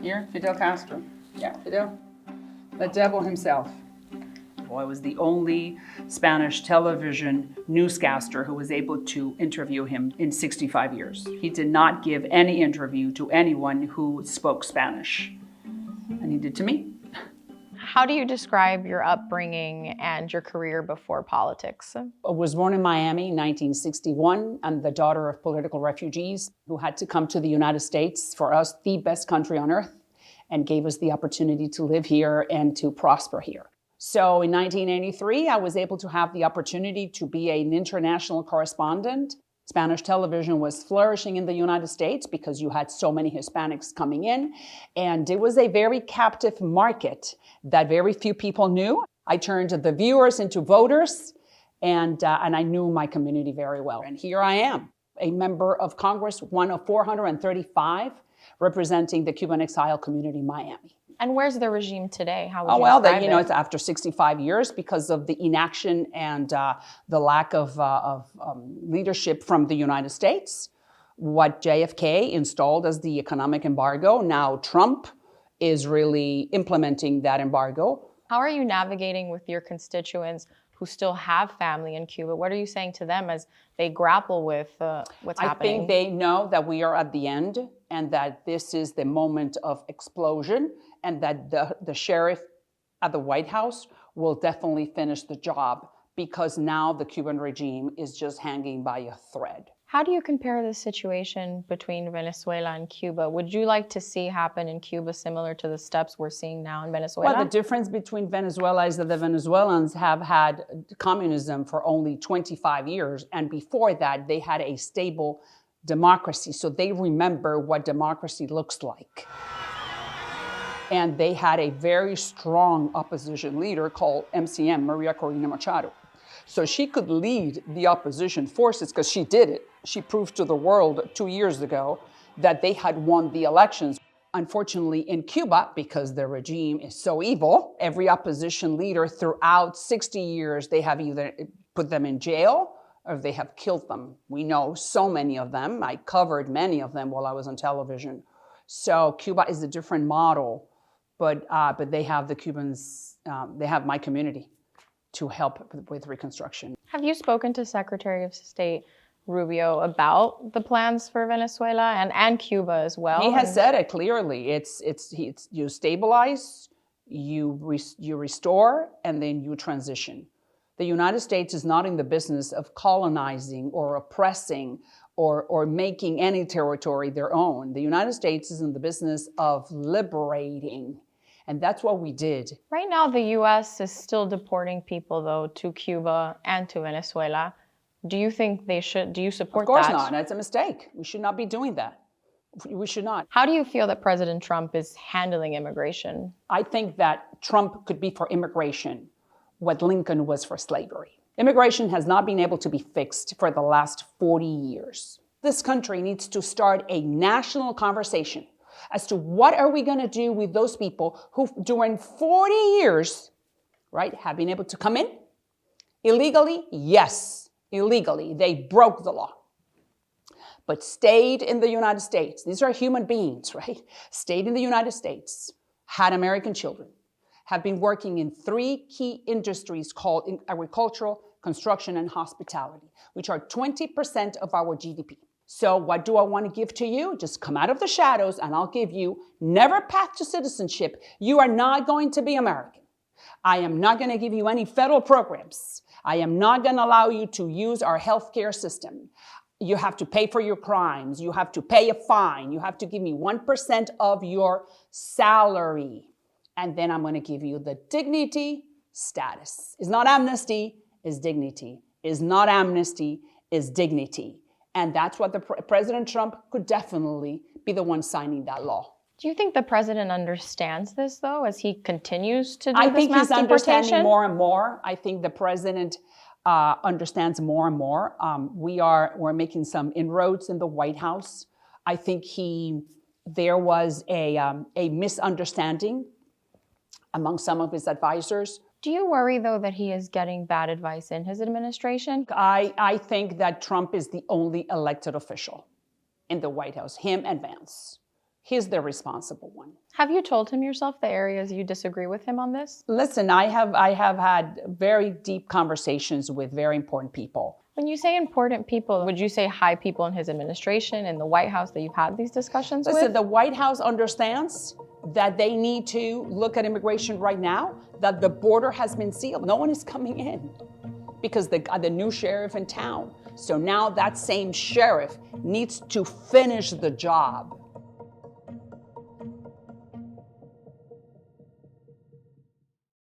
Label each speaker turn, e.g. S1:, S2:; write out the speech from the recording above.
S1: Here, Fidel Castro. Yeah, Fidel. The devil himself. Well, I was the only Spanish television newscaster who was able to interview him in 65 years. He did not give any interview to anyone who spoke Spanish, and he did to me.
S2: How do you describe your upbringing and your career before politics?
S1: I was born in Miami in 1961. I'm the daughter of political refugees who had to come to the United States, for us, the best country on earth, and gave us the opportunity to live here and to prosper here. So in 1983, I was able to have the opportunity to be an international correspondent. Spanish television was flourishing in the United States because you had so many Hispanics coming in, and it was a very captive market that very few people knew. I turned the viewers into voters, and I knew my community very well. And here I am, a member of Congress, one of 435, representing the Cuban Exile community in Miami.
S2: And where's the regime today? How would you describe it?
S1: It's after 65 years because of the inaction and the lack of leadership from the United States. What JFK installed as the economic embargo, now Trump is really implementing that embargo.
S2: How are you navigating with your constituents who still have family in Cuba? What are you saying to them as they grapple with what's happening?
S1: I think they know that we are at the end and that this is the moment of explosion, and that the sheriff at the White House will definitely finish the job, because now the Cuban regime is just hanging by a thread.
S2: How do you compare the situation between Venezuela and Cuba? Would you like to see happen in Cuba similar to the steps we're seeing now in Venezuela?
S1: Well, the difference between Venezuela is that the Venezuelans have had communism for only 25 years, and before that they had a stable democracy, so they remember what democracy looks like. And they had a very strong opposition leader called MCM, Maria Corina Machado. So she could lead the opposition forces, because she did it. She proved to the world 2 years ago that they had won the elections. Unfortunately, in Cuba, because the regime is so evil, every opposition leader throughout 60 years, they have either put them in jail or they have killed them. We know so many of them. I covered many of them while I was on television. So Cuba is a different model, but they have the Cubans, they have my community to help with reconstruction.
S2: Have you spoken to Secretary of State Rubio about the plans for Venezuela and Cuba as well?
S1: He has said it clearly. It's you stabilize, you restore, and then you transition. The United States is not in the business of colonizing or oppressing or making any territory their own. The United States is in the business of liberating. And that's what we did.
S2: Right now, the U.S. is still deporting people, though, to Cuba and to Venezuela. Do you think they should? Do you support that?
S1: Of course not. That's a mistake. We should not be doing that. We should not.
S2: How do you feel that President Trump is handling immigration?
S1: I think that Trump could be for immigration what Lincoln was for slavery. Immigration has not been able to be fixed for the last 40 years. This country needs to start a national conversation as to what are we going to do with those people who during 40 years, right, have been able to come in illegally? Yes, illegally. They broke the law, but stayed in the United States. These are human beings, right? Stayed in the United States, had American children, have been working in 3 key industries called agricultural, construction, and hospitality, which are 20% of our GDP. So what do I want to give to you? Just come out of the shadows and I'll give you never path to citizenship. You are not going to be American. I am not going to give you any federal programs. I am not going to allow you to use our healthcare system. You have to pay for your crimes. You have to pay a fine. You have to give me 1% of your salary. And then I'm going to give you the dignity status. It's not amnesty, it's dignity. It's not amnesty, it's dignity. And that's what President Trump could definitely be the one signing that law.
S2: Do you think the president understands this, though, as he continues to do
S1: I
S2: this
S1: think
S2: mass
S1: he's understanding
S2: deportation?
S1: more and more. I think the president understands more and more. We're making some inroads in the White House. I think there was a misunderstanding among some of his advisors.
S2: Do you worry, though, that he is getting bad advice in his administration?
S1: I think that Trump is the only elected official in the White House, him and Vance. He's the responsible one.
S2: Have you told him yourself the areas you disagree with him on this?
S1: Listen, I have had very deep conversations with very important people.
S2: When you say important people, would you say high people in his administration, in the White House that you've had these discussions
S1: Listen,
S2: with?
S1: the White House understands that they need to look at immigration right now, that the border has been sealed. No one is coming in because the new sheriff in town. So now that same sheriff needs to finish the job